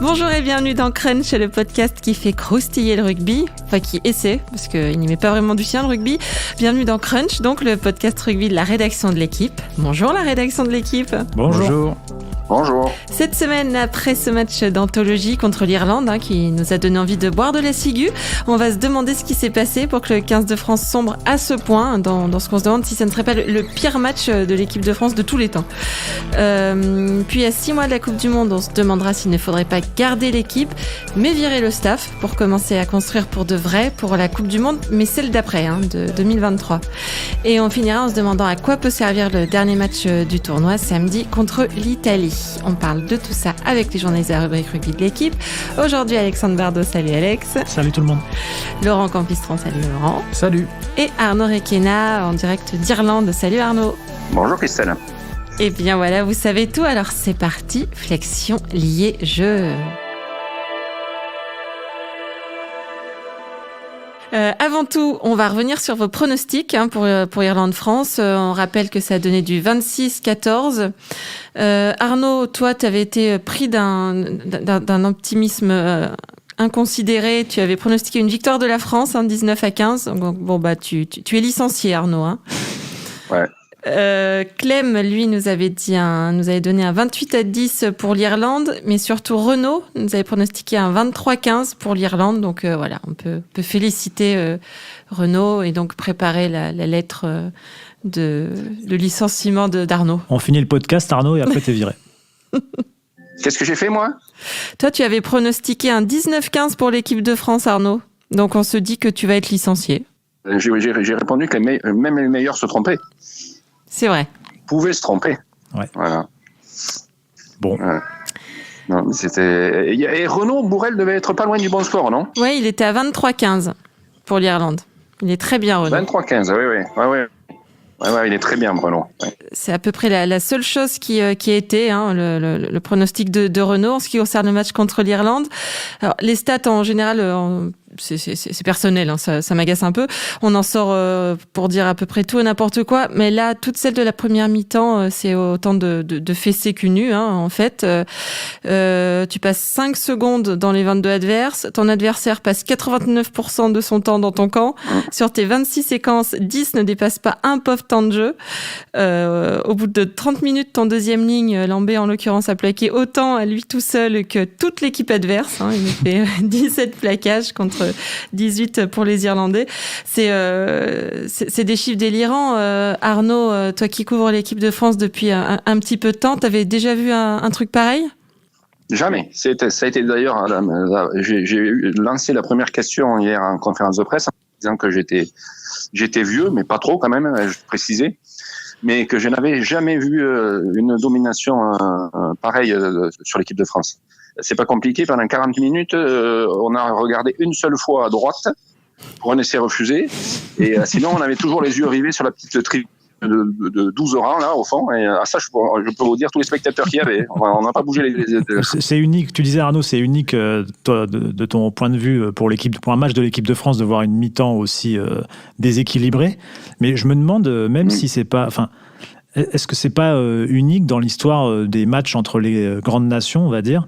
Bonjour et bienvenue dans Crunch, le podcast qui fait croustiller le rugby, enfin qui essaie, parce qu'il n'y met pas vraiment du sien le rugby. Bienvenue dans Crunch, donc le podcast rugby de la rédaction de l'équipe. Bonjour la rédaction de l'équipe. Bonjour. Bonjour. Cette semaine, après ce match d'anthologie contre l'Irlande, qui nous a donné envie de boire de la ciguë, on va se demander ce qui s'est passé pour que le 15 de France sombre à ce point, dans ce qu'on se demande si ça ne serait pas le pire match de l'équipe de France de tous les temps. Puis à 6 mois de la Coupe du Monde, on se demandera s'il ne faudrait pas garder l'équipe, mais virer le staff pour commencer à construire pour de vrai pour la Coupe du Monde, mais celle d'après, de 2023. Et on finira en se demandant à quoi peut servir le dernier match du tournoi samedi contre l'Italie. On parle de tout ça avec les journalistes de la rubrique rugby de l'équipe. Aujourd'hui, Alexandre Bardot, salut Alex. Salut tout le monde. Laurent Campistron, salut Laurent. Salut. Et Arnaud Requena en direct d'Irlande. Salut Arnaud. Bonjour Christelle. Et bien voilà, vous savez tout, alors c'est parti, flexion liée jeu. Avant tout, on va revenir sur vos pronostics pour Irlande-France. On rappelle que ça a donné du 26-14. Arnaud, toi, tu avais été pris d'un optimisme inconsidéré. Tu avais pronostiqué une victoire de la France, 19-15. Bon, bah, tu es licencié, Arnaud. Ouais. Clem, lui, nous avait donné un 28-10 pour l'Irlande, mais surtout Renaud nous avait pronostiqué un 23-15 pour l'Irlande. Donc voilà, on peut féliciter Renaud et donc préparer la lettre de licenciement d'Arnaud. On finit le podcast, Arnaud, et après t'es viré. Qu'est-ce que j'ai fait, moi ? Toi, tu avais pronostiqué un 19-15 pour l'équipe de France, Arnaud. Donc on se dit que tu vas être licencié. J'ai répondu que même les meilleurs se trompaient. C'est vrai. Pouvaient se tromper. Ouais. Voilà. Bon. Ouais. Non, mais c'était... Et Renaud Bourrel devait être pas loin du bon score, non ? Oui, il était à 23-15 pour l'Irlande. Il est très bien, Renaud. 23-15, oui. Ouais, il est très bien, Renaud. Ouais. C'est à peu près la seule chose qui a été le pronostic de Renaud en ce qui concerne le match contre l'Irlande. Alors, les stats, en général... C'est personnel, ça m'agace un peu. On en sort pour dire à peu près tout et n'importe quoi, mais là, toutes celles de la première mi-temps, c'est autant de fessées qu'une nue, en fait. Tu passes 5 secondes dans les 22 adverses, ton adversaire passe 89% de son temps dans ton camp. Sur tes 26 séquences, 10 ne dépassent pas un pauvre temps de jeu. Au bout de 30 minutes, ton deuxième ligne, Lambé en l'occurrence, a plaqué autant à lui tout seul que toute l'équipe adverse. Il a fait 17 plaquages contre 18 pour les Irlandais. C'est des chiffres délirants. Arnaud, toi qui couvres l'équipe de France depuis un petit peu de temps, t'avais déjà vu un truc pareil ? Jamais. Ça a été d'ailleurs, j'ai lancé la première question hier en conférence de presse en disant que j'étais vieux, mais pas trop quand même, je précisais, mais que je n'avais jamais vu une domination pareille sur l'équipe de France. C'est pas compliqué, pendant 40 minutes, on a regardé une seule fois à droite pour un essai refusé, et sinon on avait toujours les yeux rivés sur la petite tribune de 12 rangs là au fond, et à ça je peux vous dire tous les spectateurs qu'il y avait, on n'a pas bougé les... C'est unique, tu disais Arnaud, c'est unique toi, de ton point de vue pour un match de l'équipe de France de voir une mi-temps aussi déséquilibrée, mais je me demande même si c'est pas... Est-ce que c'est pas unique dans l'histoire des matchs entre les grandes nations, on va dire ?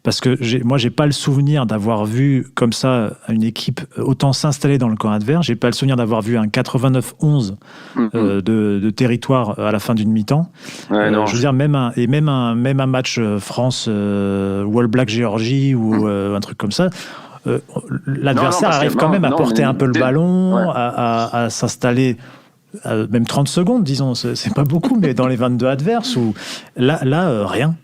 Parce que moi, j'ai pas le souvenir d'avoir vu comme ça une équipe autant s'installer dans le camp adverse. J'ai pas le souvenir d'avoir vu un 89-11 de territoire à la fin d'une mi-temps. Ouais, je veux dire, même un match France All Black Géorgie ou un truc comme ça. L'adversaire arrive quand même à porter un peu le ballon, ouais. à s'installer. Même 30 secondes, disons, c'est pas beaucoup, mais dans les 22 adverses, où là rien.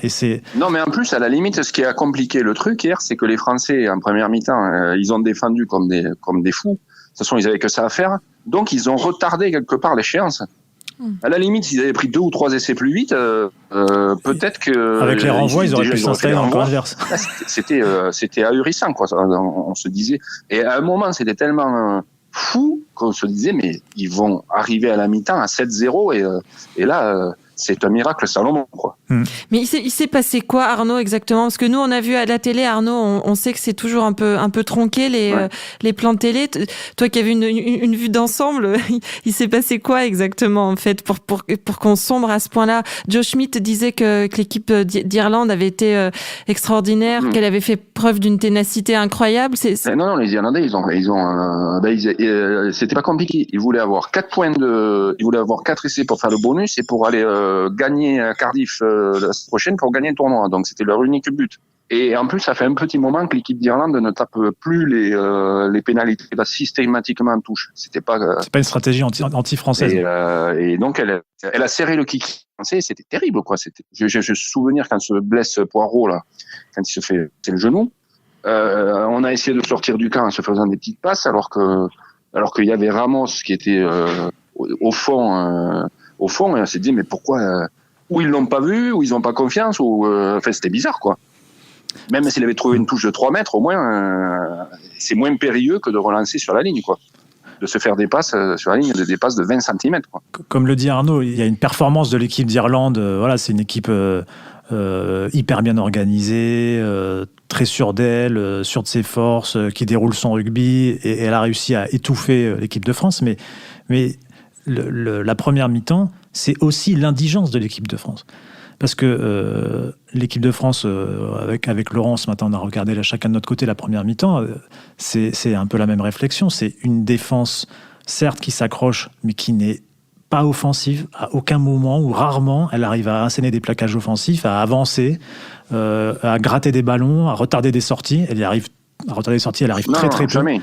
Et c'est... Non, mais en plus, à la limite, ce qui a compliqué le truc hier, c'est que les Français, en première mi-temps, ils ont défendu comme des fous. De toute façon, ils avaient que ça à faire. Donc, ils ont retardé quelque part l'échéance. À la limite, s'ils avaient pris 2 ou 3 essais plus vite, peut-être que... Avec les renvois, ils auraient pu s'installer dans le camp adverse. C'était ahurissant, quoi. On se disait... Et à un moment, c'était tellement... fou qu'on se disait, mais ils vont arriver à la mi-temps à 7-0 et là... c'est un miracle Salomon, quoi. Mais il s'est passé quoi, Arnaud, exactement? Parce que nous, on a vu à la télé, Arnaud, on sait que c'est toujours un peu tronqué, les plans de télé. Toi qui avais une vue d'ensemble, il s'est passé quoi exactement, en fait, pour qu'on sombre à ce point-là? Joe Schmidt disait que l'équipe d'Irlande avait été extraordinaire, qu'elle avait fait preuve d'une ténacité incroyable. Non, les Irlandais, c'était pas compliqué. Ils voulaient avoir 4 essais pour faire le bonus et pour aller gagner à Cardiff la semaine prochaine pour gagner le tournoi. Donc c'était leur unique but. Et en plus, ça fait un petit moment que l'équipe d'Irlande ne tape plus les pénalités. Elle va systématiquement en touche. C'est pas une stratégie anti-française. Et donc elle a serré le kick français. C'était terrible, quoi. J'ai me souvenir quand se blesse Poirot là, quand il se fait le genou. On a essayé de sortir du camp en se faisant des petites passes, alors qu'il y avait Ramos qui était au fond, et on s'est dit mais pourquoi ou ils l'ont pas vu, ou ils ont pas confiance, ou enfin c'était bizarre, quoi. Même s'il avait trouvé une touche de 3 mètres, au moins c'est moins périlleux que de relancer sur la ligne, quoi. De se faire des passes sur la ligne, des passes de 20 cm, quoi. Comme le dit Arnaud, il y a une performance de l'équipe d'Irlande. Voilà, c'est une équipe hyper bien organisée, très sûre d'elle, sûre de ses forces, qui déroule son rugby, et elle a réussi à étouffer l'équipe de France. Mais la première mi-temps, c'est aussi l'indigence de l'équipe de France. Parce que l'équipe de France, avec Laurent, ce matin, on a regardé chacun de notre côté la première mi-temps, c'est un peu la même réflexion. C'est une défense, certes, qui s'accroche, mais qui n'est pas offensive à aucun moment, ou rarement. Elle arrive à asséner des plaquages offensifs, à avancer, à gratter des ballons, à retarder des sorties. Elle y arrive. À retarder des sorties, elle arrive très peu. Jamais.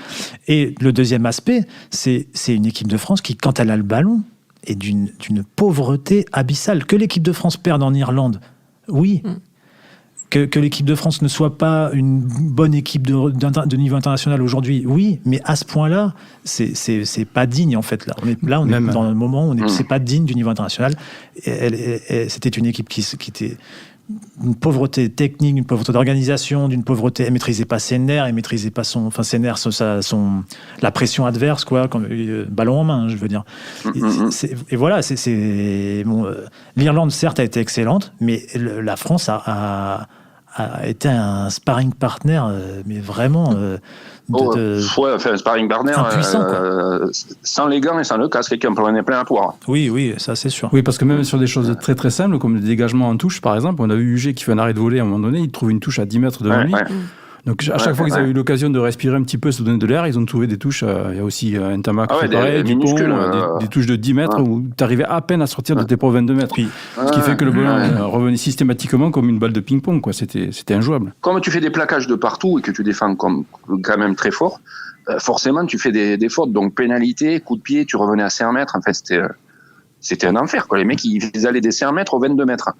Et le deuxième aspect, c'est une équipe de France qui, quand elle a le ballon, est d'une pauvreté abyssale. Que l'équipe de France perde en Irlande, oui. Que l'équipe de France ne soit pas une bonne équipe de niveau international aujourd'hui, oui. Mais à ce point-là, c'est pas digne, en fait. Là, on est dans un moment où c'est pas digne du niveau international. C'était une équipe qui était une pauvreté technique, une pauvreté d'organisation, d'une pauvreté. Elle maîtrisait pas ses nerfs, elle maîtrisait pas ses nerfs, la pression adverse, quoi, comme ballon en main, je veux dire. Et voilà, l'Irlande, certes, a été excellente, mais la France a été un sparring partner, mais vraiment un sparring partner sans les gants et sans le casque, qui en prenait plein à poire. Oui, ça c'est sûr. Oui, parce que même sur des choses très très simples, comme le dégagement en touche, par exemple, on a vu UG qui fait un arrêt de volée à un moment donné, il trouve une touche à 10 mètres devant lui. Donc à chaque fois qu'ils avaient eu l'occasion de respirer un petit peu, se donner de l'air, ils ont trouvé des touches. Il y a aussi un Tamac préparé, Dupont, des touches de 10 mètres où tu arrivais à peine à sortir de tes propres 22 mètres. Ce qui fait que le ballon revenait systématiquement comme une balle de ping-pong, quoi. C'était injouable. Comme tu fais des plaquages de partout et que tu défends quand même très fort, forcément tu fais des fautes. Donc pénalité, coup de pied, tu revenais à 5 mètres. En fait, c'était un enfer, quoi. Les mecs, ils allaient des 5 mètres aux 22 mètres.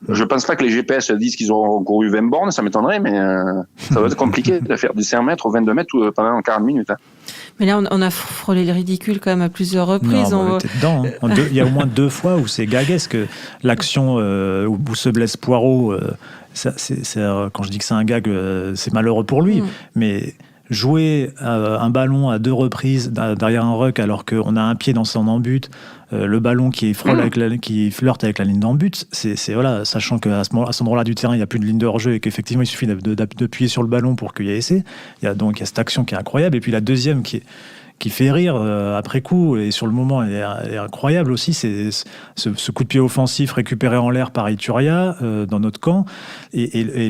Je pense pas que les GPS disent qu'ils ont couru 20 bornes, ça m'étonnerait, mais ça va être compliqué de faire du 5 mètres ou 22 mètres pendant 40 minutes. Hein. Mais là, on a frôlé le ridicule quand même à plusieurs reprises. On était dedans. Hein. Il y a au moins 2 fois où c'est gaguesque. L'action où se blesse Poirot, quand je dis que c'est un gag, c'est malheureux pour lui. Mais jouer un ballon à 2 reprises derrière un ruck alors qu'on a un pied dans son embut, le ballon qui flirte avec la ligne d'embut, voilà, sachant qu'à cet endroit-là du terrain, il n'y a plus de ligne de hors-jeu et qu'effectivement, il suffit d'appuyer sur le ballon pour qu'il y ait essai. Il y a cette action qui est incroyable. Et puis la deuxième qui fait rire après coup, et sur le moment elle est incroyable aussi, c'est ce coup de pied offensif récupéré en l'air par Ituria dans notre camp, et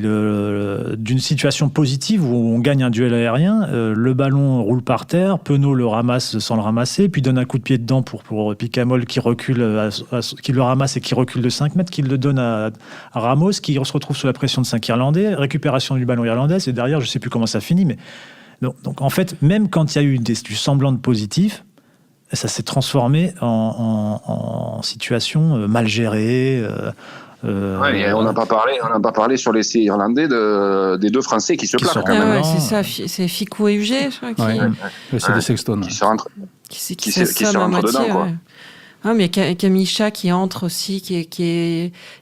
d'une situation positive où on gagne un duel aérien, le ballon roule par terre, Penaud le ramasse sans le ramasser, puis donne un coup de pied dedans pour Picamol qui recule, qui le ramasse et qui recule de 5 mètres, qui le donne à Ramos, qui se retrouve sous la pression de 5 Irlandais, récupération du ballon irlandais, et derrière je sais plus comment ça finit, mais donc en fait, même quand il y a eu du semblant de positif, ça s'est transformé en situation mal gérée. On n'a pas parlé sur l'essai irlandais des 2 Français qui se plaquent. C'est ça, c'est Ficou et Huget, je crois. C'est des Sexton. Qui se rentrent dedans, quoi. Ah, mais Kamicha qui entre aussi,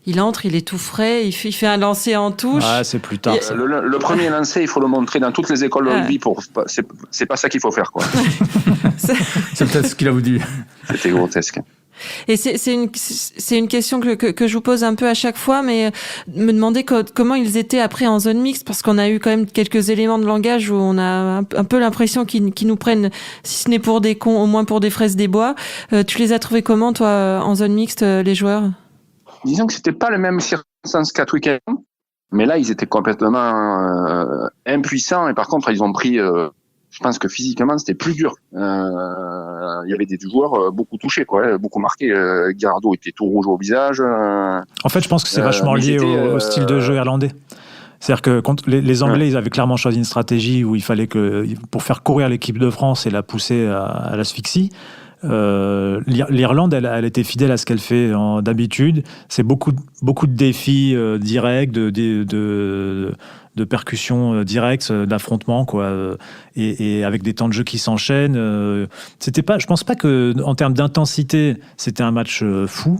il entre, il est tout frais, il fait un lancer en touche. Ah, c'est plus tard. Le premier lancer, il faut le montrer dans toutes les écoles de rugby. C'est pas ça qu'il faut faire, quoi. C'est peut-être ce qu'il a voulu. C'était grotesque. Et c'est une question que je vous pose un peu à chaque fois, mais me demander comment ils étaient après en zone mixte, parce qu'on a eu quand même quelques éléments de langage où on a un peu l'impression qu'ils nous prennent, si ce n'est pour des cons, au moins pour des fraises des bois. Tu les as trouvés comment, toi, en zone mixte, les joueurs? Disons que c'était pas le même circonstance qu'à Twickenham, mais là, ils étaient complètement impuissants, et par contre, ils ont pris... je pense que physiquement, c'était plus dur. Il y avait des joueurs beaucoup touchés, quoi, beaucoup marqués. Guirado était tout rouge au visage. En fait, je pense que c'est vachement lié au style de jeu irlandais. C'est-à-dire que les Anglais, ils avaient clairement choisi une stratégie où il fallait que, pour faire courir l'équipe de France et la pousser à l'asphyxie, l'Irlande, elle était fidèle à ce qu'elle fait d'habitude. C'est beaucoup de défis directs, de percussions directes, d'affrontements, quoi, et avec des temps de jeu qui s'enchaînent. Je pense pas que, en termes d'intensité, c'était un match fou.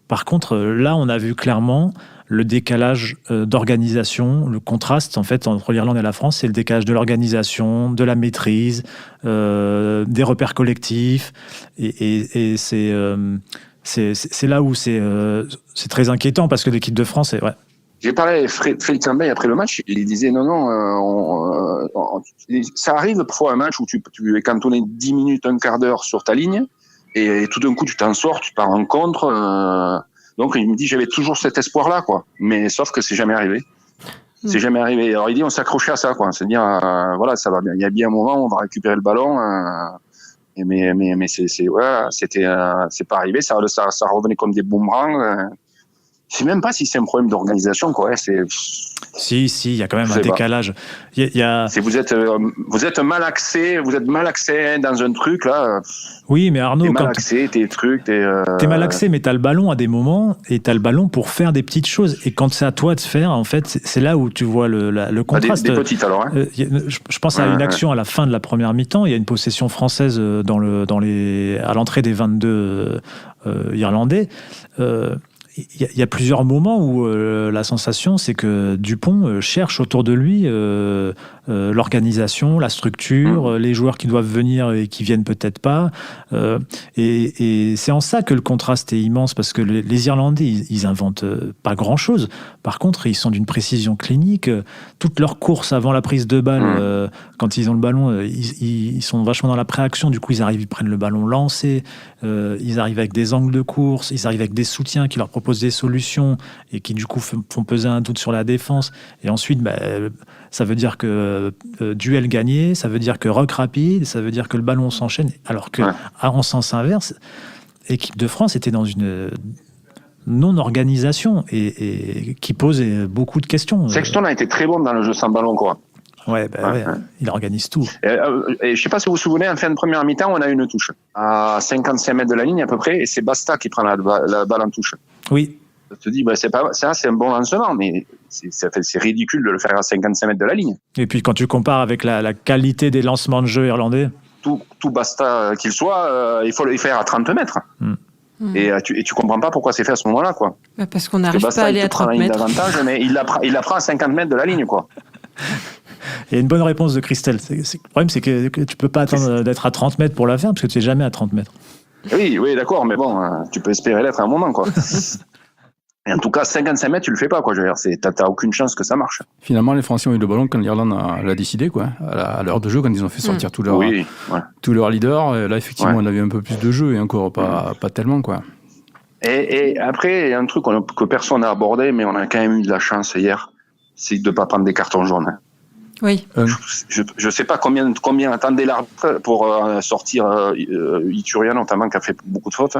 Par contre, là, on a vu clairement le décalage d'organisation, le contraste en fait entre l'Irlande et la France, c'est le décalage de l'organisation, de la maîtrise, des repères collectifs, et c'est là où c'est très inquiétant parce que l'équipe de France, ouais. J'ai parlé avec Félix Ambey après le match, il disait non, ça arrive parfois un match où tu es cantonné 10 minutes, un quart d'heure sur ta ligne, et tout d'un coup tu t'en sors, tu t'en rends compte. Donc il me dit j'avais toujours cet espoir-là, quoi. Mais sauf que c'est jamais arrivé. C'est jamais arrivé. Alors il dit on s'accrochait à ça, quoi. C'est-à-dire voilà, ça va bien. Il y a bien un moment où on va récupérer le ballon. Mais c'est pas arrivé. Ça revenait comme des boomerangs. Je sais même pas si c'est un problème d'organisation, quoi. Si, il y a quand même un décalage. Vous êtes mal axé, dans un truc là. Oui, mais Arnaud, t'es mal axé, t'es mal axé, mais t'as le ballon à des moments et t'as le ballon pour faire des petites choses. Et quand c'est à toi de faire, en fait, c'est là où tu vois le contraste. Des petites alors. Hein. Je pense à une action à la fin de la première mi-temps. Il y a une possession française à l'entrée des 22 Irlandais. Il y a plusieurs moments où la sensation, c'est que Dupont cherche autour de lui l'organisation, la structure, les joueurs qui doivent venir et qui viennent peut-être pas. Et c'est en ça que le contraste est immense, parce que les Irlandais, ils inventent pas grand-chose. Par contre, ils sont d'une précision clinique. Toutes leurs courses avant la prise de balle, quand ils ont le ballon, ils sont vachement dans la préaction. Du coup, ils prennent le ballon lancé. Ils arrivent avec des angles de course. Ils arrivent avec des soutiens qui leur proposent des solutions et qui, du coup, font peser un doute sur la défense. Et ensuite, ça veut dire que duel gagné, ça veut dire que rock rapide, ça veut dire que le ballon s'enchaîne. Alors que, en sens inverse, l'équipe de France était dans une non-organisation et qui posait beaucoup de questions. Sexton a été très bon dans le jeu sans ballon, quoi. Ouais, il organise tout. Et je sais pas si vous vous souvenez, en fin de première mi-temps, on a une touche à 55 mètres de la ligne à peu près, et c'est Basta qui prend la balle en touche. Oui. Je te dis, c'est un bon lancement, mais c'est ridicule de le faire à 55 mètres de la ligne. Et puis quand tu compares avec la qualité des lancements de jeu irlandais, tout Basta qu'il soit, il faut le faire à 30 mètres. Et tu comprends pas pourquoi c'est fait à ce moment-là, quoi. Parce qu'on n'arrive pas à aller à 30 mètres. Mais il la prend à 50 mètres de la ligne, quoi. Il y a une bonne réponse de Christelle. Le problème, c'est que tu peux pas attendre d'être à 30 mètres pour la faire, parce que tu n'es jamais à 30 mètres. Oui, d'accord, mais bon, tu peux espérer l'être à un moment, quoi. Et en tout cas, 55 mètres, tu le fais pas, quoi. Je veux dire, t'as aucune chance que ça marche. Finalement, les Français ont eu le ballon quand l'Irlande l'a décidé, quoi. À l'heure de jeu, quand ils ont fait sortir tous leurs leaders. Là, effectivement, on avait un peu plus de jeu et encore pas tellement, quoi. Et après, il y a un truc que personne n'a abordé, mais on a quand même eu de la chance hier, c'est de ne pas prendre des cartons jaunes. Oui. Je sais pas combien attendait l'arbitre pour sortir Ituria, notamment, qui a fait beaucoup de fautes.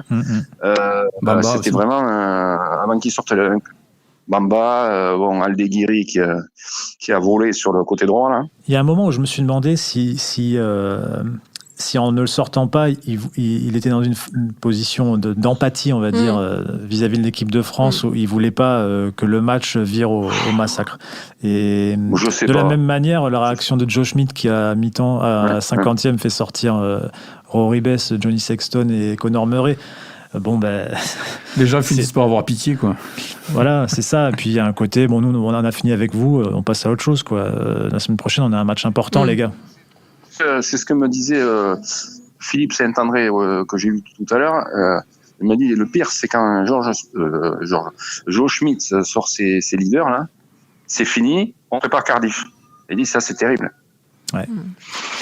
Bamba c'était aussi. vraiment avant qu'il sorte Bamba, Aldeguiri qui a volé sur le côté droit là. Il y a un moment où je me suis demandé si en ne le sortant pas, il était dans une position d'empathie, on va dire, vis-à-vis de l'équipe de France, où il voulait pas que le match vire au massacre. Et de la même manière, la réaction de Joe Schmidt, qui à mi-temps, à 50e, fait sortir Rory Bess, Johnny Sexton et Conor Murray. Les gens finissent par avoir pitié, quoi. Voilà, c'est ça. Et puis il y a un côté, nous, on en a fini avec vous, on passe à autre chose, quoi. La semaine prochaine, on a un match important, les gars. C'est ce que me disait Philippe Saint-André, que j'ai vu tout à l'heure. Il m'a dit, le pire, c'est quand Joe Schmidt sort ses leaders, là, c'est fini, on prépare Cardiff. Il dit, ça, c'est terrible. Ouais.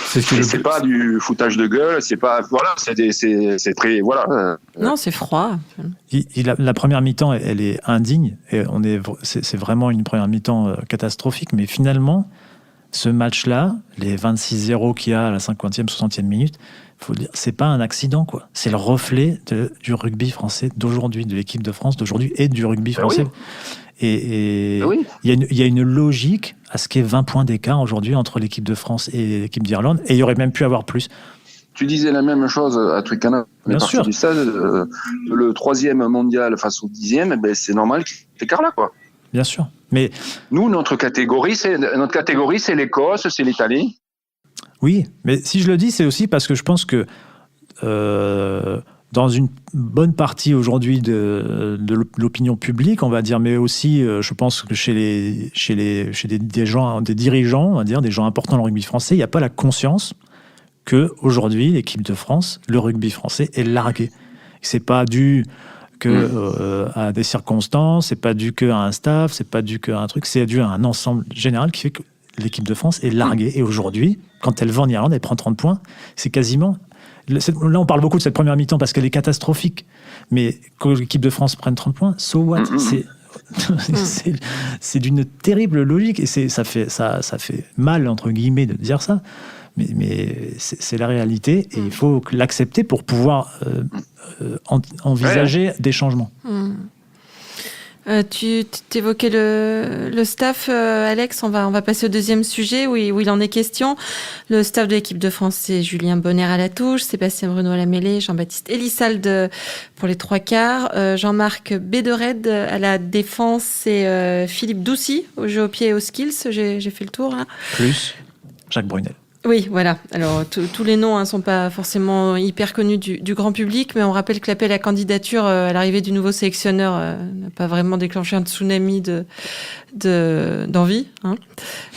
C'est pas du foutage de gueule, c'est pas, voilà, c'est très, voilà. Non, c'est froid. La première mi-temps, elle est indigne, et c'est vraiment une première mi-temps catastrophique, mais finalement, ce match-là, les 26-0 qu'il y a à la 50e, 60e minute, faut dire, c'est pas un accident, quoi. C'est le reflet du rugby français d'aujourd'hui, de l'équipe de France d'aujourd'hui et du rugby français. Oui. Et il y a une logique à ce qu'il y ait 20 points d'écart aujourd'hui entre l'équipe de France et l'équipe d'Irlande, et il y aurait même pu avoir plus. Tu disais la même chose à Twickenham. Bien sûr. Du stade, le 3e mondial face au 10e, ben, c'est normal qu'il y ait cet écart-là, quoi. Bien sûr. Mais nous, notre catégorie, c'est l'Écosse, c'est l'Italie. Oui, mais si je le dis, c'est aussi parce que je pense que dans une bonne partie aujourd'hui de l'opinion publique, on va dire, mais aussi, je pense que chez des gens, des dirigeants, on va dire, des gens importants dans le rugby français, il n'y a pas la conscience que aujourd'hui, l'équipe de France, le rugby français est largué. C'est pas dû à des circonstances, c'est pas dû qu'à un staff, c'est pas dû qu'à un truc, c'est dû à un ensemble général qui fait que l'équipe de France est larguée. Et aujourd'hui, quand elle va en Irlande, elle prend 30 points. C'est quasiment... Là, on parle beaucoup de cette première mi-temps parce qu'elle est catastrophique. Mais quand l'équipe de France prenne 30 points, so what ? C'est d'une terrible logique. Et ça fait mal, entre guillemets, de dire ça. Mais c'est la réalité. Et il faut l'accepter pour pouvoir envisager des changements. Tu t'évoquais le staff, Alex. On va passer au deuxième sujet où il en est question. Le staff de l'équipe de France, c'est Julien Bonner à la touche, Sébastien Bruno à la mêlée, Jean-Baptiste Elissalde pour les 3/4, Jean-Marc Bédered à la défense et Philippe Doucy au jeu au pied et aux skills. J'ai fait le tour. Hein. Plus Jacques Brunel. Oui, voilà. Alors, tous les noms ne sont pas forcément hyper connus du grand public, mais on rappelle que l'appel à candidature à l'arrivée du nouveau sélectionneur n'a pas vraiment déclenché un tsunami d'envie. Hein.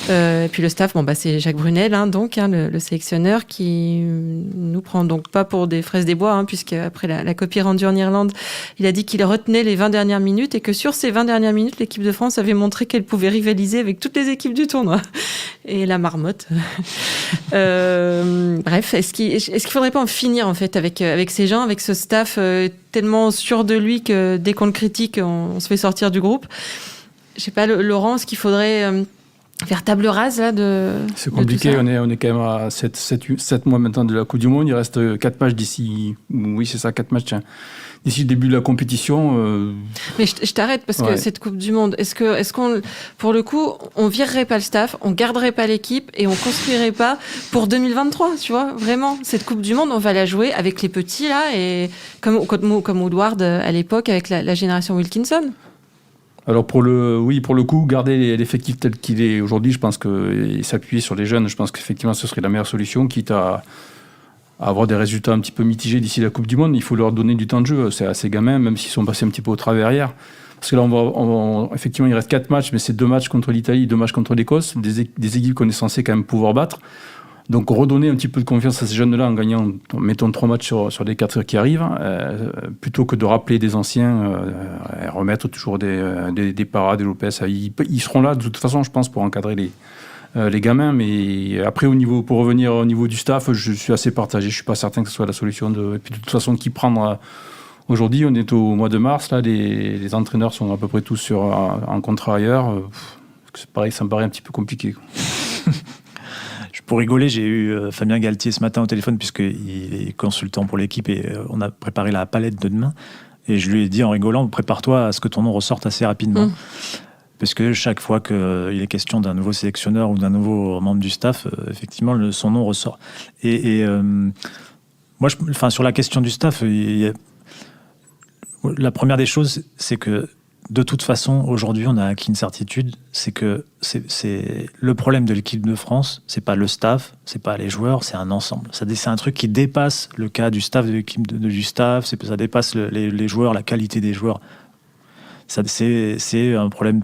Et puis le staff, c'est Jacques Brunel, le sélectionneur, qui nous prend donc pas pour des fraises des bois, puisque après la copie rendue en Irlande, il a dit qu'il retenait les 20 dernières minutes et que sur ces 20 dernières minutes, l'équipe de France avait montré qu'elle pouvait rivaliser avec toutes les équipes du tournoi. Et la marmotte. Bref, est-ce qu'il faudrait pas en finir en fait avec ces gens, avec ce staff tellement sûr de lui que dès qu'on le critique, on se fait sortir du groupe. Je sais pas, Laurent, est-ce qu'il faudrait faire table rase là de... C'est compliqué, on est quand même à 7 mois maintenant de la Coupe du Monde, il reste 4 matchs d'ici... Oui, c'est ça, 4 matchs d'ici le début de la compétition. Mais je t'arrête parce que cette Coupe du Monde, est-ce qu'on, pour le coup, on virerait pas le staff, on garderait pas l'équipe et on construirait pas pour 2023, tu vois, vraiment, cette Coupe du Monde, on va la jouer avec les petits là et comme Woodward à l'époque avec la génération Wilkinson. Alors pour le coup, garder l'effectif tel qu'il est aujourd'hui, je pense que s'appuyer sur les jeunes, je pense qu'effectivement ce serait la meilleure solution, quitte à avoir des résultats un petit peu mitigés d'ici la Coupe du Monde. Il faut leur donner du temps de jeu à ces gamins, même s'ils sont passés un petit peu au travers hier. Parce que là, effectivement, il reste 4 matchs, mais c'est 2 matchs contre l'Italie, 2 matchs contre l'Écosse, des équipes qu'on est censé quand même pouvoir battre. Donc redonner un petit peu de confiance à ces jeunes-là en gagnant, mettons 3 matchs sur les 4 qui arrivent, plutôt que de rappeler des anciens, et remettre toujours des Parra, des Lopez. Ils seront là de toute façon, je pense, pour encadrer les gamins. Mais après, pour revenir au niveau du staff, je suis assez partagé. Je ne suis pas certain que ce soit la solution. Et puis de toute façon, qui prendre... Aujourd'hui, on est au mois de mars. Là, les entraîneurs sont à peu près tous en contrat ailleurs. C'est pareil, ça me paraît un petit peu compliqué. Pour rigoler, j'ai eu Fabien Galtier ce matin au téléphone puisqu'il est consultant pour l'équipe et on a préparé la palette de demain. Et je lui ai dit en rigolant, prépare-toi à ce que ton nom ressorte assez rapidement. Parce que chaque fois qu'il est question d'un nouveau sélectionneur ou d'un nouveau membre du staff, effectivement, son nom ressort. Et moi, sur la question du staff, la première des choses, c'est que de toute façon, aujourd'hui, on a acquis une certitude, c'est que c'est le problème de l'équipe de France, c'est pas le staff, c'est pas les joueurs, c'est un ensemble. C'est un truc qui dépasse le cas du staff de l'équipe du staff, ça dépasse les joueurs, la qualité des joueurs. C'est un problème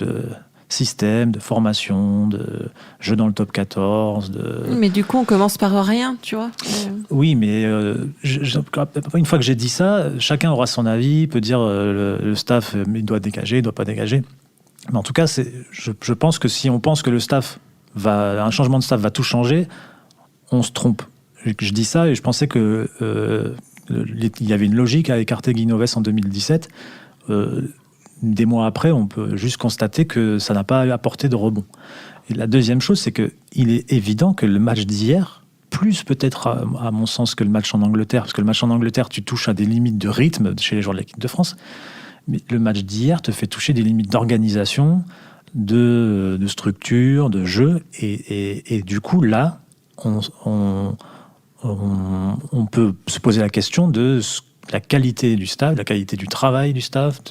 système, de formation, de jeu dans le top 14. Mais du coup, on commence par rien, tu vois. Oui, mais une fois que j'ai dit ça, chacun aura son avis, peut dire le staff il doit dégager, il ne doit pas dégager. Mais en tout cas, je pense que si on pense que un changement de staff va tout changer, on se trompe. Je dis ça et je pensais que il y avait une logique à écarter Guinoves en 2017. Des mois après, on peut juste constater que ça n'a pas apporté de rebond. Et la deuxième chose, c'est qu'il est évident que le match d'hier, plus peut-être à mon sens que le match en Angleterre, parce que le match en Angleterre, tu touches à des limites de rythme chez les joueurs de l'équipe de France, mais le match d'hier te fait toucher des limites d'organisation, de structure, de jeu, et du coup, là, on peut se poser la question de la qualité du staff, la qualité du travail du staff,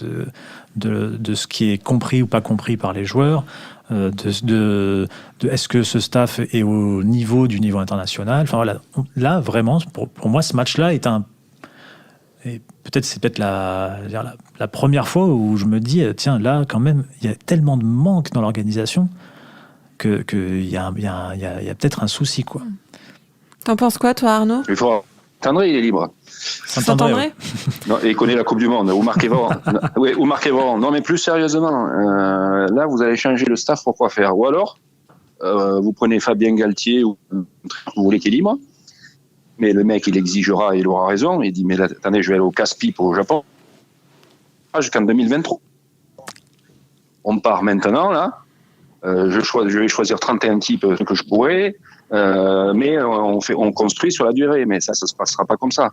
de ce qui est compris ou pas compris par les joueurs, est-ce que ce staff est au niveau du niveau international. Enfin voilà, là vraiment, pour moi, ce match-là est c'est peut-être la première fois où je me dis, tiens, là quand même, il y a tellement de manque dans l'organisation qu'il y a peut-être un souci, quoi. T'en penses quoi, toi, Arnaud? Il faut Saint-André, il est libre. Saint-André? Non, et il connaît la Coupe du Monde. Ou Marc-Evron. Oui, ou Marc-Evron. Non, mais plus sérieusement, là, vous allez changer le staff pour quoi faire? Ou alors, vous prenez Fabien Galtier, ou vous voulez qu'il est libre, mais le mec, il exigera, il aura raison. Il dit, mais là, attendez, je vais aller au casse-pipe au Japon jusqu'en 2023. On part maintenant, là. Je vais choisir 31 types que je pourrais. Mais on construit sur la durée, mais ça se passera pas comme ça.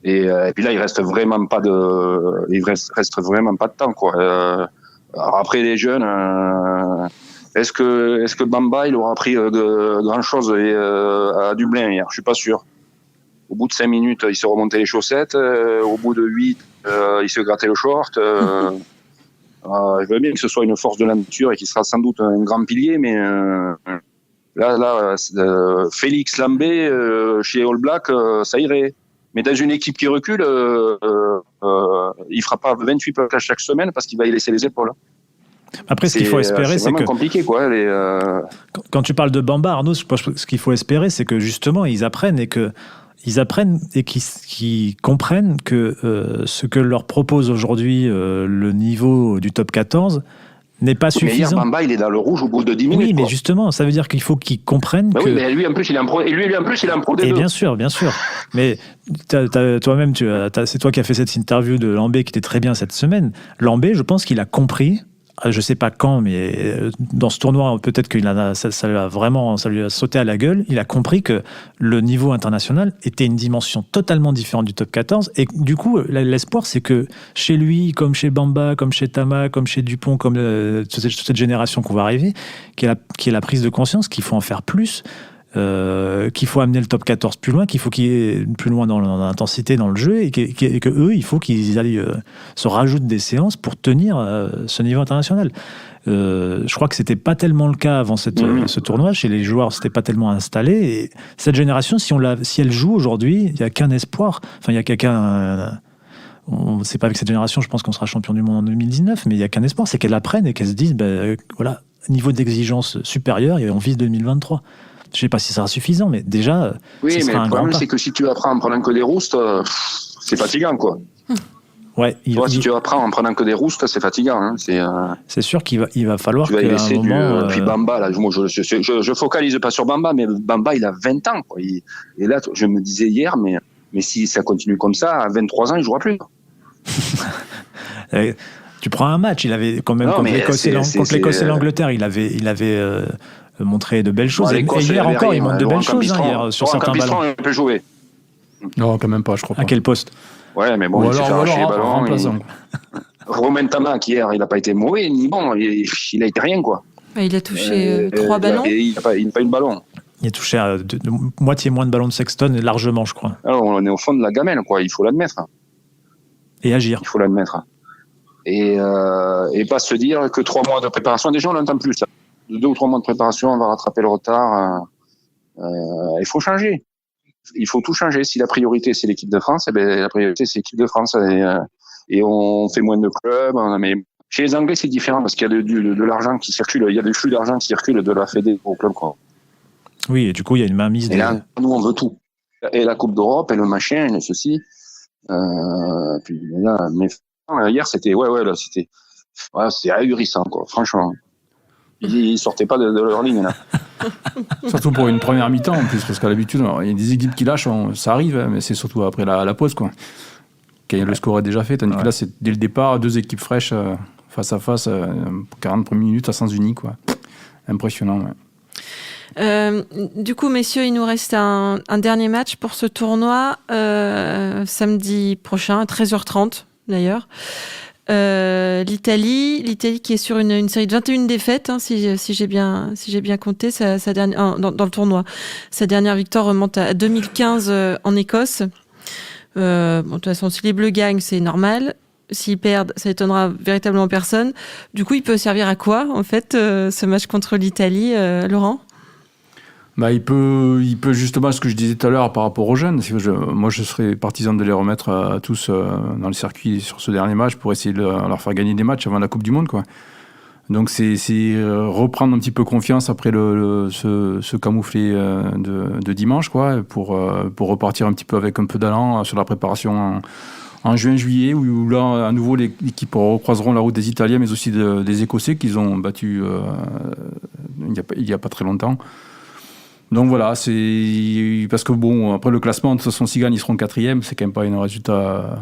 Et puis là, il reste vraiment pas de temps, quoi. Alors après les jeunes, est-ce que Bamba il aura appris grand chose à Dublin hier? Je suis pas sûr. Au bout de 5 minutes, il se remontait les chaussettes. Au bout de 8, il se grattait le short. Je veux bien que ce soit une force de la nature et qu'il sera sans doute un grand pilier, mais Là, Félix Lambé chez All Black, ça irait. Mais dans une équipe qui recule, il fera pas 28 plaquages chaque semaine parce qu'il va y laisser les épaules. Après, ce qu'il faut espérer, c'est que... C'est compliqué, quoi. Quand tu parles de Bamba, Arnaud, ce qu'il faut espérer, c'est que justement, ils apprennent et qu'ils comprennent que ce que leur propose aujourd'hui le niveau du top 14 n'est pas suffisant. Mais hier, Bamba, il est dans le rouge au bout de 10 minutes. Oui, mais justement, ça veut dire qu'il faut qu'ils comprennent que... Oui, mais lui, en plus, il est en pro, et lui, en plus, il est en pro des deux. Bien sûr. Mais toi-même, c'est toi qui as fait cette interview de Lambé qui était très bien cette semaine. Lambé, je pense qu'il a compris, je sais pas quand, mais dans ce tournoi, peut-être que ça lui a sauté à la gueule. Il a compris que le niveau international était une dimension totalement différente du top 14. Et du coup, l'espoir, c'est que chez lui, comme chez Bamba, comme chez Tama, comme chez Dupont, comme cette génération qu'on va arriver, qu'il y ait la prise de conscience qu'il faut en faire plus, qu'il faut amener le top 14 plus loin, qu'il faut qu'il y ait plus loin dans l'intensité dans le jeu et que eux, il faut qu'ils aillent se rajoutent des séances pour tenir ce niveau international. Je crois que c'était pas tellement le cas avant ce tournoi. Chez les joueurs, c'était pas tellement installé. Et cette génération, si elle joue aujourd'hui, il y a qu'un espoir. Enfin, il y a quelqu'un. C'est pas avec cette génération, je pense qu'on sera champion du monde en 2019, mais il y a qu'un espoir, c'est qu'elle apprenne et qu'elle se dise, voilà, niveau d'exigence supérieur, et on vise 2023. Je ne sais pas si ça sera suffisant, mais déjà, oui, ce sera un grand pas. Le problème, c'est que si tu apprends en prenant que des roustes, c'est fatigant, quoi. Ouais, si tu apprends en prenant que des roustes, c'est fatigant. Hein. C'est sûr qu'il va falloir tu vas y laisser puis Bamba, là, je focalise pas sur Bamba, mais Bamba, il a 20 ans, quoi. Et là, je me disais hier, mais si ça continue comme ça, à 23 ans, il ne jouera plus. Tu prends un match, il avait quand même, contre l'Écosse et l'Angleterre, il avait montrer de belles choses. Et hier encore, il montre de belles choses hier, sur certains ballons. Il peut jouer. Non, quand même pas, je crois pas. À quel poste? Ouais, mais bon, il s'est fait arracher les ballons. Romain Tamac, hier, il n'a pas été mauvais, ni bon. Il a été rien, quoi. Il a touché 3 ballons. Il n'a pas eu de ballon. Il a touché de moitié moins de ballons de Sexton, largement, je crois. Alors, on est au fond de la gamelle, quoi. Il faut l'admettre. Et agir. Il faut l'admettre. Et pas se dire que 3 mois de préparation, déjà, on l'entend plus, là. 2 ou 3 mois de préparation, on va rattraper le retard. Il faut changer. Il faut tout changer. Si la priorité, c'est l'équipe de France, la priorité, c'est l'équipe de France. Et on fait moins de clubs, on met Chez les Anglais, c'est différent parce qu'il y a de l'argent qui circule, il y a des flux d'argent qui circulent de la Fédé au club, quoi. Oui, et du coup, il y a une mainmise. Et là, nous, on veut tout. Et la Coupe d'Europe, et le machin, et ceci. Puis là, mais hier, c'était, là, c'était ahurissant, quoi, franchement. Ils sortaient pas de leur ligne, là. Surtout pour une première mi-temps, en plus, parce qu'à l'habitude, il y a des équipes qui lâchent, ça arrive, mais c'est surtout après la pause, quoi. Quand le score est déjà fait, tandis que là, c'est dès le départ, 2 équipes fraîches face à face, 40 premières minutes à sens unique, quoi. Impressionnant, ouais. Du coup, messieurs, il nous reste un dernier match pour ce tournoi, samedi prochain, à 13h30 d'ailleurs. L'Italie qui est sur une série de 21 défaites, hein, si j'ai bien compté, sa dernière, dans le tournoi. Sa dernière victoire remonte à 2015 en Écosse. De toute façon, si les Bleus gagnent, c'est normal. S'ils perdent, ça étonnera véritablement personne. Du coup, il peut servir à quoi, en fait, ce match contre l'Italie, Laurent ? Il peut justement, ce que je disais tout à l'heure par rapport aux jeunes, moi je serais partisan de les remettre à tous dans le circuit sur ce dernier match pour essayer de leur faire gagner des matchs avant la Coupe du Monde, quoi. Donc c'est reprendre un petit peu confiance après ce camouflet de dimanche, quoi, pour repartir un petit peu avec un peu d'allant sur la préparation en juin-juillet, où là à nouveau les équipes recroiseront la route des Italiens mais aussi des Écossais qu'ils ont battus il y a pas très longtemps. Donc voilà, c'est parce que bon, après le classement, de toute façon, s'ils gagnent, ils seront 4e, c'est quand même pas un résultat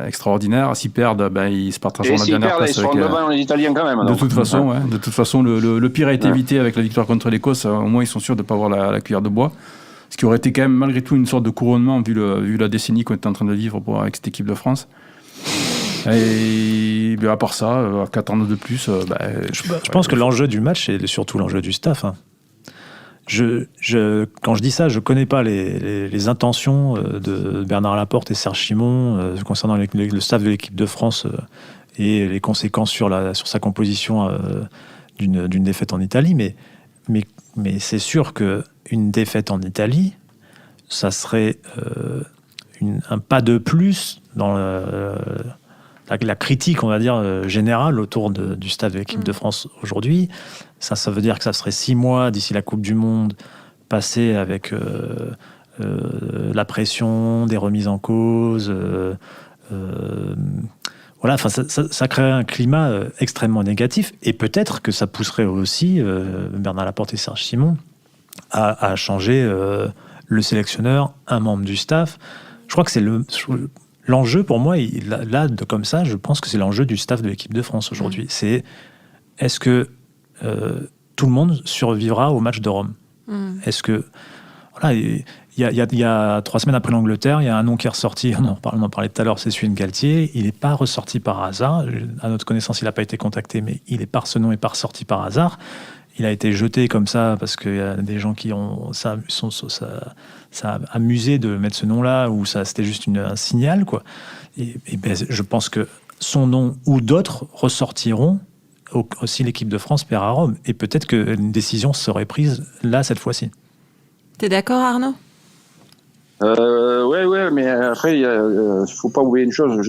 extraordinaire. S'ils perdent, ils se partageront la dernière place. Ils seront devant les Italiens quand même. De toute façon, le pire a été évité avec la victoire contre l'Écosse. Au moins, ils sont sûrs de ne pas avoir la cuillère de bois. Ce qui aurait été quand même malgré tout une sorte de couronnement vu la décennie qu'on était en train de vivre avec cette équipe de France. Et à part ça, qu'attendre de plus je pense que l'enjeu du match, c'est surtout l'enjeu du staff, hein. Quand je dis ça, je connais pas les intentions de Bernard Laporte et Serge Simon concernant le staff de l'équipe de France et les conséquences sur sa composition d'une défaite en Italie. Mais c'est sûr qu'une défaite en Italie, ça serait un pas de plus dans la critique, on va dire, générale autour du staff de l'équipe de France aujourd'hui. Ça veut dire que ça serait 6 mois d'ici la Coupe du Monde, passé avec la pression, des remises en cause. Voilà, ça créerait un climat extrêmement négatif. Et peut-être que ça pousserait aussi Bernard Laporte et Serge Simon à changer le sélectionneur, un membre du staff. Je crois que c'est l'enjeu pour moi, comme ça, je pense que c'est l'enjeu du staff de l'équipe de France aujourd'hui. C'est est-ce que tout le monde survivra au match de Rome ? Est-ce que voilà, il y a 3 semaines après l'Angleterre, il y a un nom qui est ressorti. On en parlait tout à l'heure, c'est celui de Galtier. Il n'est pas ressorti par hasard. À notre connaissance, il n'a pas été contacté, mais ce nom n'est pas ressorti par hasard. Il a été jeté comme ça parce qu'il y a des gens qui ont ça a amusé de mettre ce nom-là, ou c'était juste un signal, quoi. Et je pense que son nom ou d'autres ressortiront si l'équipe de France perd à Rome. Et peut-être qu'une décision serait prise là, cette fois-ci. T'es d'accord, Arnaud ? Ouais, mais après, il faut pas oublier une chose.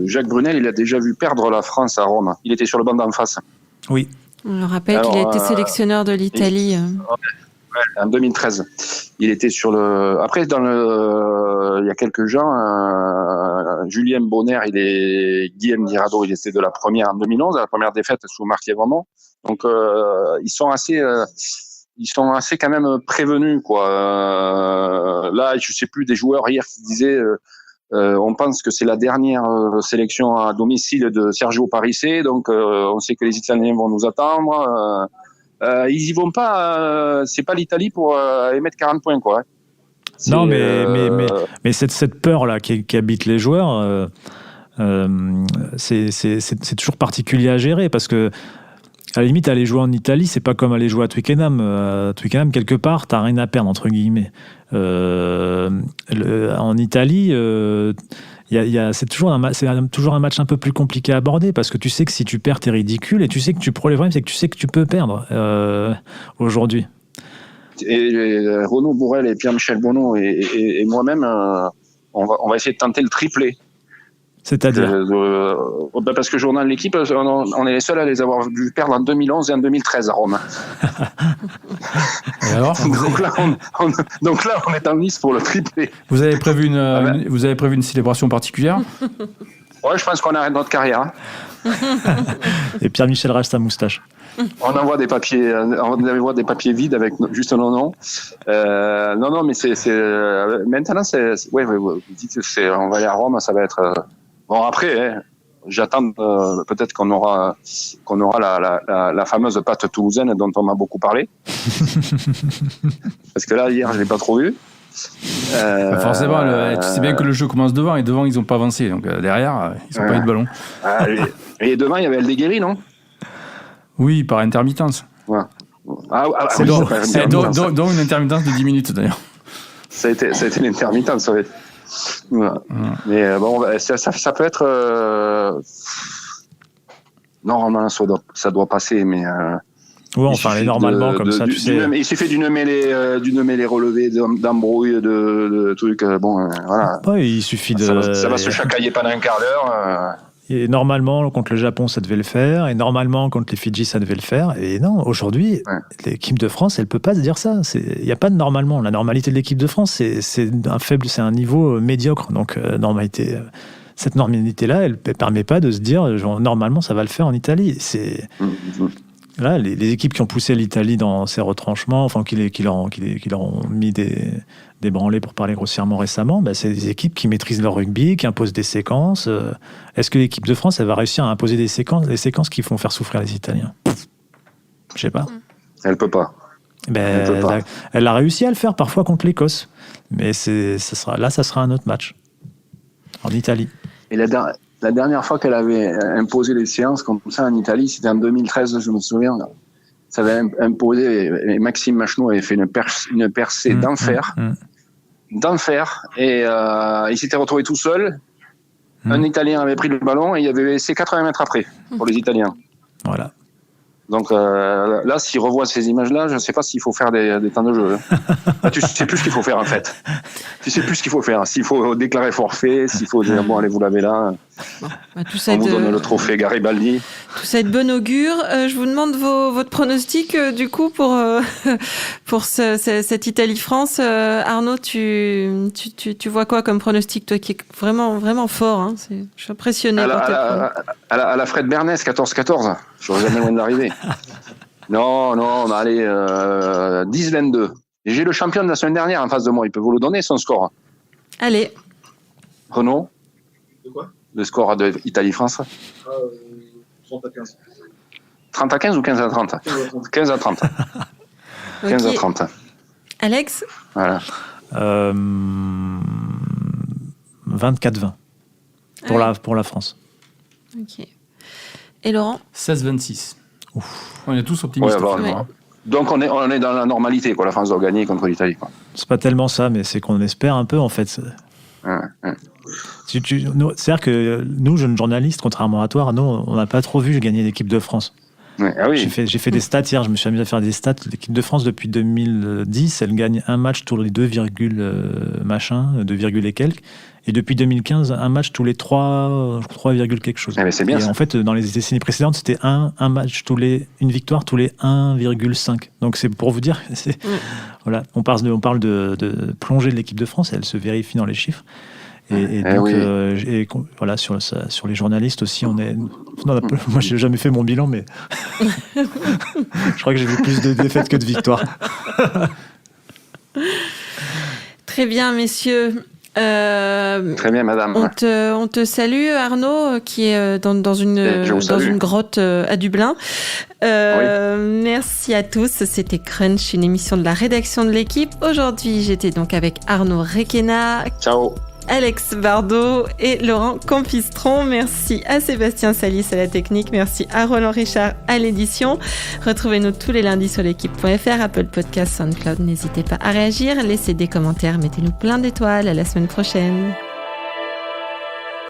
Jacques Brunel, il a déjà vu perdre la France à Rome. Il était sur le banc d'en face. Oui. On le rappelle qu'il a été sélectionneur de l'Italie. En 2013. Il était sur le... Après, il y a quelques gens, Julien Bonner, Guillaume Guirado, il était de la première en 2011, la première défaite sous Marc Yvonneau. Donc, ils sont assez quand même prévenus, quoi. Là, je sais plus, des joueurs hier qui disaient, on pense que c'est la dernière sélection à domicile de Sergio Parisse, donc on sait que les Italiens vont nous attendre. Ils y vont pas, c'est pas l'Italie pour émettre 40 points, quoi. Non, mais cette peur-là qui habite les joueurs, c'est toujours particulier à gérer, parce que à la limite, aller jouer en Italie, c'est pas comme aller jouer à Twickenham. À Twickenham, quelque part, t'as rien à perdre, entre guillemets. En Italie, c'est toujours un match un peu plus compliqué à aborder, parce que tu sais que si tu perds, t'es ridicule, et tu sais que le problème, c'est que tu sais que tu peux perdre aujourd'hui. Et Renaud Bourrel et Pierre-Michel Bonneau et moi-même, on va essayer de tenter le triplé. C'est-à-dire parce que journal l'équipe, on est les seuls à les avoir vu perdre en 2011 et en 2013 à Rome. Et alors donc là, on est en lice pour le triplé. Vous avez prévu une célébration particulière? Ouais, je pense qu'on arrête notre carrière. Hein. Et Pierre-Michel reste sa moustache. On envoie des papiers vides avec juste nos noms. Non, mais c'est maintenant vous dites on va aller à Rome, ça va être bon après. J'attends peut-être qu'on aura la fameuse pâte toulousaine dont on m'a beaucoup parlé. Parce que là hier je l'ai pas trop vu. Forcément, tu sais bien que le jeu commence devant et devant ils n'ont pas avancé, donc derrière ils n'ont pas eu de ballon. Et devant il y avait El Degueri, non? Oui, par intermittence. Ouais. C'est donc une intermittence de 10 minutes d'ailleurs. Ça a été l'intermittence, ouais. Ouais. Mais bon, ça peut être. Normalement, ça doit passer, mais. Ouais, enfin, normalement, comme ça, tu sais. Il suffit d'une mêlée relevée, d'embrouille, de trucs. Bon, voilà. Ouais, il suffit de. Ça va se chacailler pendant un quart d'heure. Et normalement, contre le Japon, ça devait le faire. Et normalement, contre les Fidji, ça devait le faire. Et non, aujourd'hui, l'équipe de France, elle ne peut pas se dire ça. Il n'y a pas de normalement. La normalité de l'équipe de France, c'est un niveau médiocre. Donc, cette normalité-là, elle ne permet pas de se dire, normalement, ça va le faire en Italie. Là, les équipes qui ont poussé l'Italie dans ses retranchements, enfin, qui leur ont mis des branlées pour parler grossièrement récemment, c'est des équipes qui maîtrisent leur rugby, qui imposent des séquences. Est-ce que l'équipe de France, elle va réussir à imposer des séquences qui vont faire souffrir les Italiens? Je sais pas. Elle peut pas. Elle a réussi à le faire parfois contre l'Écosse, mais ça sera un autre match en Italie. Et la dernière fois qu'elle avait imposé les séances comme ça en Italie, c'était en 2013, je me souviens. Ça avait imposé, et Maxime Machenaud avait fait une percée d'enfer. Et il s'était retrouvé tout seul. Un Italien avait pris le ballon et il avait laissé 80 mètres après pour les Italiens. Voilà. Donc là, s'il revoit ces images-là, je ne sais pas s'il faut faire des temps de jeu. Tu ne sais plus ce qu'il faut faire en fait. Tu ne sais plus ce qu'il faut faire. S'il faut déclarer forfait, s'il faut dire bon allez vous l'avez là. Tout ça on vous donne le trophée Garibaldi. Tout ça est de bon augure. Je vous demande votre pronostic du coup pour cette Italie-France. Arnaud, tu vois quoi comme pronostic, toi qui est vraiment vraiment fort, hein. Je suis impressionné à la Fred Bernès, 14-14. Je serais jamais loin d'arriver. Non, allez, 10-22. Et j'ai le champion de la semaine dernière en face de moi. Il peut vous le donner, son score. Allez. Renaud. De quoi? Le score de Italie-France. 30-15. 30-15 ou 15-30? 15-30. 15-30. Alex? Voilà. 24-20 pour la France. Ok. Et Laurent? 16-26. On est tous optimistes. Donc on est dans la normalité, quoi. La France doit gagner contre l'Italie, quoi. C'est pas tellement ça, mais c'est qu'on espère un peu en fait. C'est-à-dire que nous, jeunes journalistes, contrairement à toi, nous, on n'a pas trop vu gagner l'équipe de France. Oui. J'ai fait des stats hier, je me suis amusé à faire des stats. L'équipe de France, depuis 2010, elle gagne un match tous les 2, et quelques. Et depuis 2015, un match tous les 3 quelque chose. C'est bien. Et en fait, dans les décennies précédentes, c'était une victoire tous les 1,5. Donc c'est pour vous dire, voilà, on parle de plongée de l'équipe de France, elle se vérifie dans les chiffres. Et donc, voilà, sur les journalistes aussi, moi, j'ai jamais fait mon bilan, mais je crois que j'ai vu plus de défaites que de victoires. Très bien, messieurs. Très bien, madame. On te salue, Arnaud, qui est dans une grotte à Dublin. Merci à tous. C'était Crunch, une émission de la rédaction de l'équipe. Aujourd'hui, j'étais donc avec Arnaud Requena. Ciao. Alex Bardot et Laurent Campistron. Merci à Sébastien Salis à la technique. Merci à Roland Richard à l'édition. Retrouvez-nous tous les lundis sur l'équipe.fr, Apple Podcasts, SoundCloud. N'hésitez pas à réagir, laissez des commentaires, mettez-nous plein d'étoiles. À la semaine prochaine.